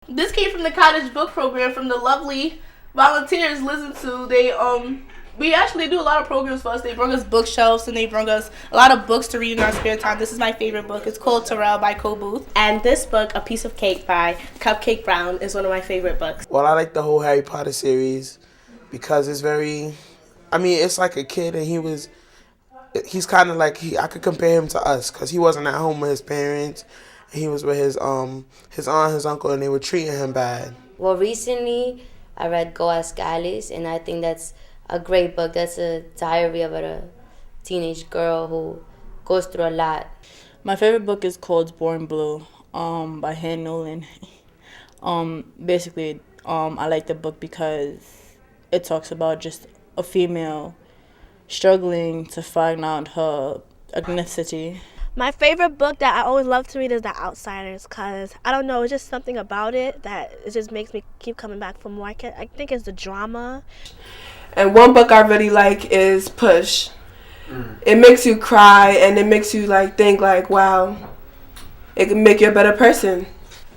This came from the cottage book program from the lovely volunteers. Listen to we actually do a lot of programs for us. They bring us bookshelves and they bring us a lot of books to read in our spare time. This is my favorite book. It's called Terrell by Cole Booth. And this book, A Piece of Cake by Cupcake Brown, is one of my favorite books. Well, I like the whole Harry Potter series because it's very, it's like a kid and he's kind of like, I could compare him to us because he wasn't at home with his parents. He was with his aunt, his uncle, and they were treating him bad. Well, recently I read Go Ask Alice, and I think that's a great book. That's a diary of a teenage girl who goes through a lot. My favorite book is called Born Blue by Han Nolan. Basically, I like the book because it talks about just a female struggling to find out her ethnicity. My favorite book that I always love to read is The Outsiders because, I don't know, it's just something about it that it just makes me keep coming back for more. I think it's the drama. And one book I really like is Push. It makes you cry and it makes you think wow, it can make you a better person.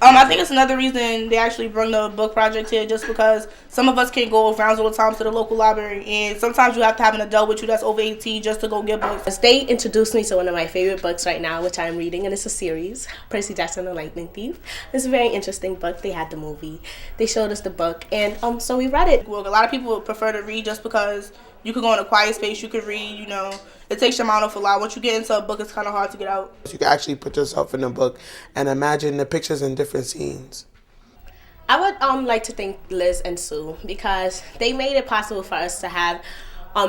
I think it's another reason they actually bring the book project here, just because some of us can't go rounds all the time to the local library, and sometimes you have to have an adult with you that's over 18 just to go get books. They introduced me to one of my favorite books right now, which I'm reading, and it's a series, Percy Jackson and the Lightning Thief. It's a very interesting book. They had the movie. They showed us the book, and so we read it. Well, a lot of people prefer to read just because you could go in a quiet space, you could read, it takes your mind off a lot. Once you get into a book, it's kind of hard to get out. You can actually put yourself in the book and imagine the pictures in different scenes. I would like to thank Liz and Sue because they made it possible for us to have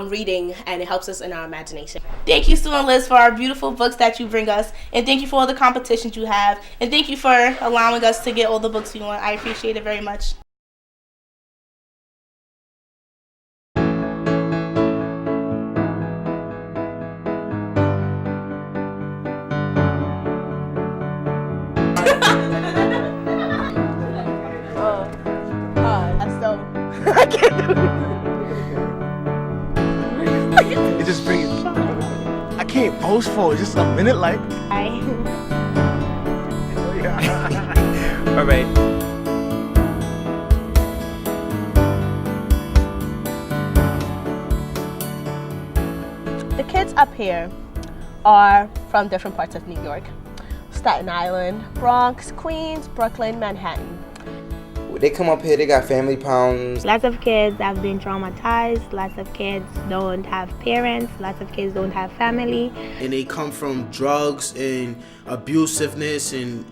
reading, and it helps us in our imagination. Thank you, Sue and Liz, for our beautiful books that you bring us, and thank you for all the competitions you have, and thank you for allowing us to get all the books we want. I appreciate it very much. I can't do it. Just bring it. I can't post for it. Just a minute, Hi. All right. The kids up here are from different parts of New York. Staten Island, Bronx, Queens, Brooklyn, Manhattan. They come up here, they got family problems. Lots of kids have been traumatized. Lots of kids don't have parents. Lots of kids don't have family. And they come from drugs and abusiveness and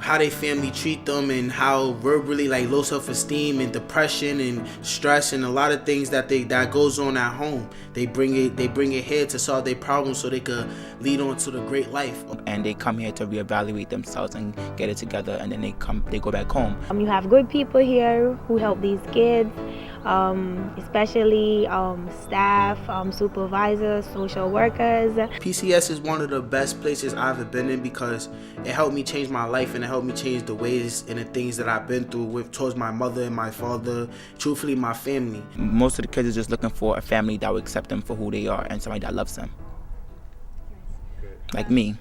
how they family treat them and how verbally low self-esteem and depression and stress and a lot of things that goes on at home. They bring it here to solve their problems so they could lead on to the great life. And they come here to reevaluate themselves and get it together, and then they go back home. You have good people here who help these kids, especially staff, supervisors, social workers. PCS is one of the best places I've ever been in because it helped me change my life and it helped me change the ways and the things that I've been through towards my mother and my father, truthfully my family. Most of the kids are just looking for a family that will accept them for who they are and somebody that loves them. Like me.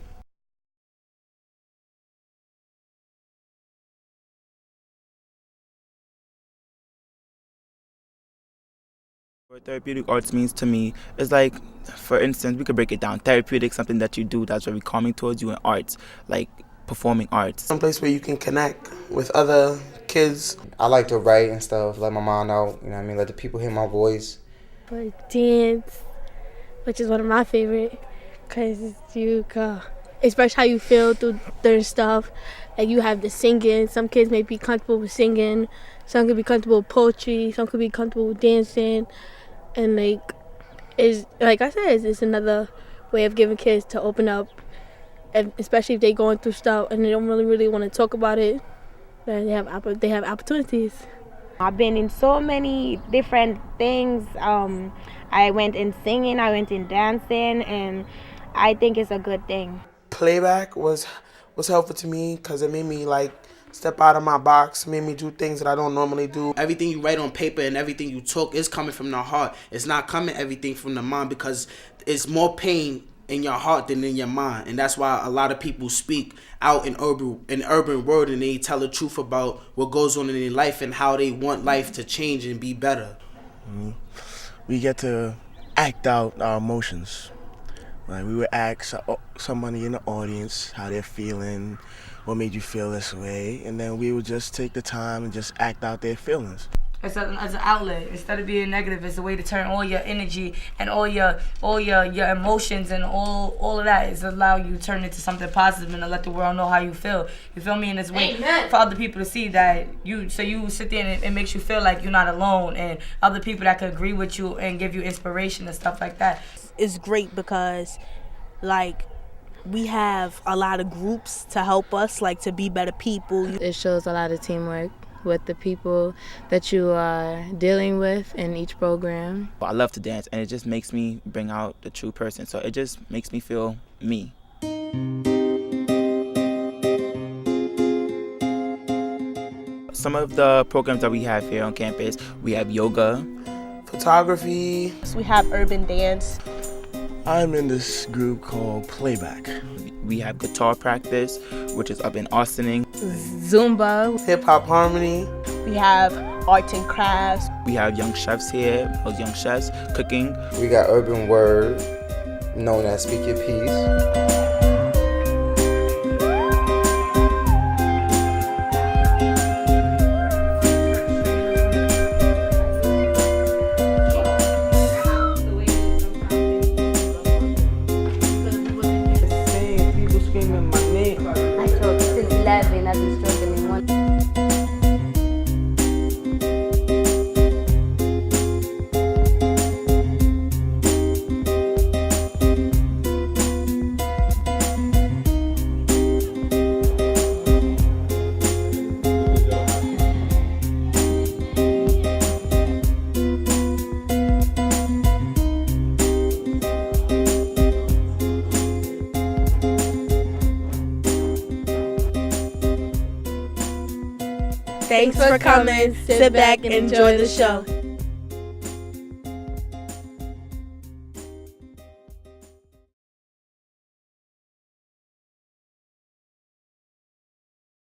What therapeutic arts means to me is for instance, we could break it down. Therapeutic, something that you do that's very calming towards you, in arts, like performing arts. Some place where you can connect with other kids. I like to write and stuff, let my mind out, let the people hear my voice. But dance, which is one of my favorite, because you can express how you feel through their stuff. You have the singing. Some kids may be comfortable with singing. Some could be comfortable with poetry. Some could be comfortable with dancing. And it's like I said, it's another way of giving kids to open up, especially if they're going through stuff and they don't really want to talk about it. They have opportunities. I've been in so many different things. I went in singing, I went in dancing, and I think it's a good thing. Playback was helpful to me because it made me step out of my box, made me do things that I don't normally do. Everything you write on paper and everything you talk is coming from the heart. It's not coming everything from the mind because it's more pain in your heart than in your mind, and that's why a lot of people speak out in urban world, and they tell the truth about what goes on in their life and how they want life to change and be better. We get to act out our emotions. Like we would ask somebody in the audience how they're feeling, what made you feel this way, and then we would just take the time and just act out their feelings. As an outlet, instead of being negative, it's a way to turn all your energy and all your emotions and all of that is allow you to turn into something positive and to let the world know how you feel. You feel me? In this way, for other people to see that you sit there and it makes you feel like you're not alone, and other people that could agree with you and give you inspiration and stuff like that. It's great because, like, we have a lot of groups to help us, like, to be better people. It shows a lot of teamwork with the people that you are dealing with in each program. I love to dance, and it just makes me bring out the true person. So it just makes me feel me. Some of the programs that we have here on campus, we have yoga, photography. We have urban dance. I'm in this group called Playback. We have guitar practice, which is up in Austining. Zumba. Hip Hop Harmony. We have arts and crafts. We have young chefs here, those young chefs cooking. We got Urban Word, known as Speak Your Piece. Thanks for coming. Sit back and enjoy the show.